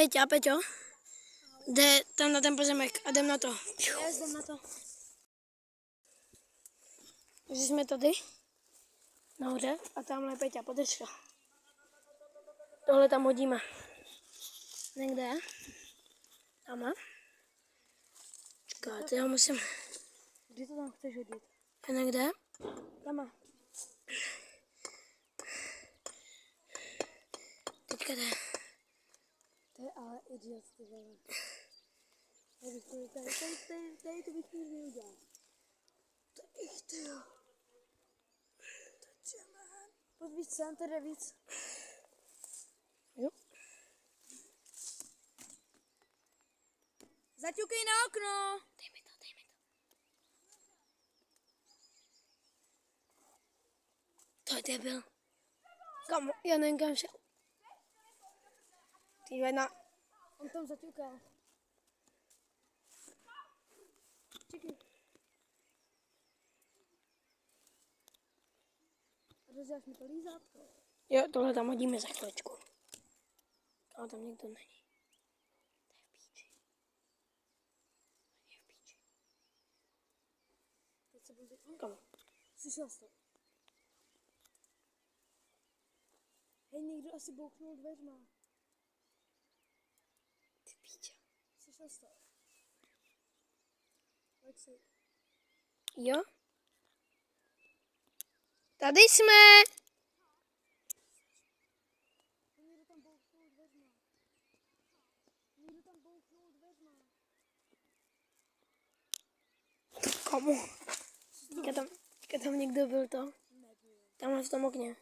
Peťo, jde tam na ten pozemek a jdem na to. Jdem na to. Už jsme tady nahoře a tamhle Peťa, podrž to. Tohle tam hodíme. Někde? Tamhle. Čekáte, já musím... Kdy to tam chceš hodit? Je někde? Tam. Teďka jde. To je ale idiot, ty vole. Tady to bych nikdy neudělal. To je ich, ty jo. Pojď víc sem, tady jde víc. Jo. Zaťukej na okno. Dej mi to. To je debil. Kam? Já nevím, kam šel. Ty na... On tam zaťukal. Čekej. A rozděláš mi to lízátko. Jo, tohle tam hodíme za chvíličku. Ale tam někdo není. To je v píči. Teď se budu... Kam? Slyšel jsi to? Hej, někdo asi bouchnul dveřma. Ty píče. Slyšel jsi to? Lexi. Jo? Tady jsme! Někdo tam bouchnul dveřma. Komu? Teďka tam někdo byl to. Tamhle v tom okně.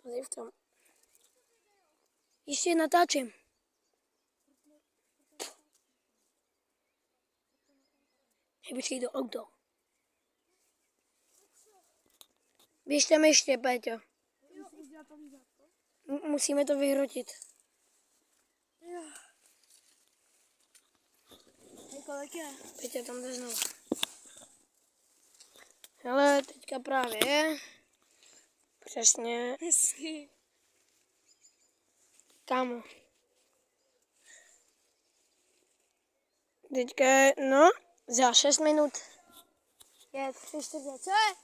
Tady v tom. Ještě natáčím. Počkej do auto. Běž tam ještě, Péťo. Musíme to vyhrotit. Jo. Hej, kolik je? Péťo, tam jde znovu. Hele, teďka právě je. Přesně. Hezky. Kámo. Teďka je, no, za 6 minut. Je 3:40. Co je?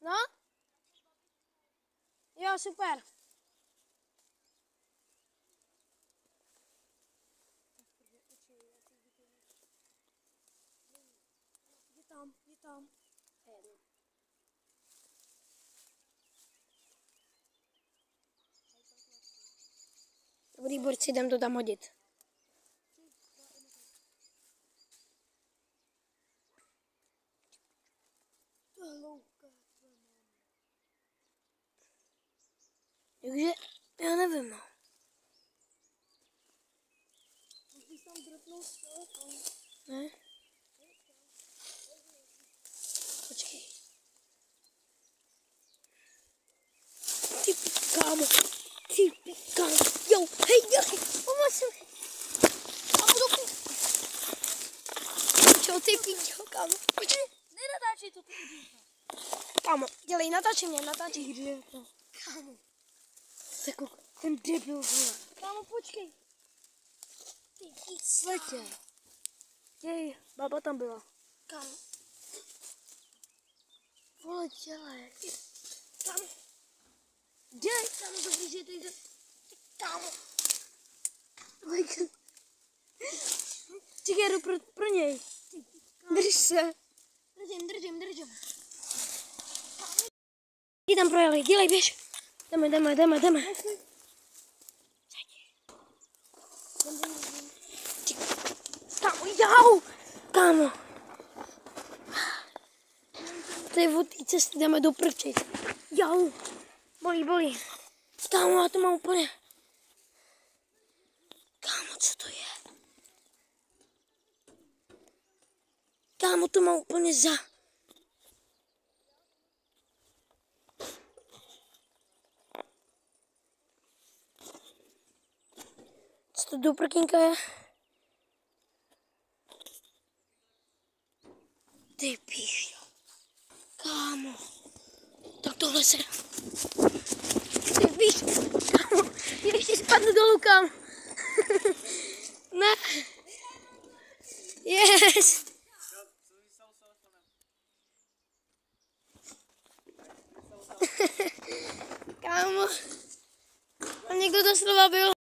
No? Jo, super. Je tam. Dobrý, borci, jdem to tam hodit. Takže, já nevím, no. Musíš tam drpnout telefon. Ne? Počkej. Ty kámo. Jo, hej, pomož mi. A budu čo, ty píčo, kámo. Počkej. Nenatáčej to, ty idioto. Kámo, dělej, natáčej mě, natáčej. Idioto. Kámo. Ten debil, vole. Kámo, počkej. Ty sletě. Děj, baba tam byla. Kámo. Vole, dělej. Kámo. Dělej. Kámo, dobrý, že tady... Kámo. Čekaj, jdu pro něj. Drž se. Držím. Jdi tam projeli, dělej, běž. Jdeme. Kámo, jau. Kámo. To je od té cesty, jdeme do prčic. Jau. Bolí. Kámo, já to mám úplně. Kámo, co to je? Kámo, to mám úplně za... Co to do prkínka je? Ty píšo. Kámo. Tak tohle se... Ty píšo. Kámo, když ti spadnu do luka. Ne. Yes. Kámo. A někdo doslova byl.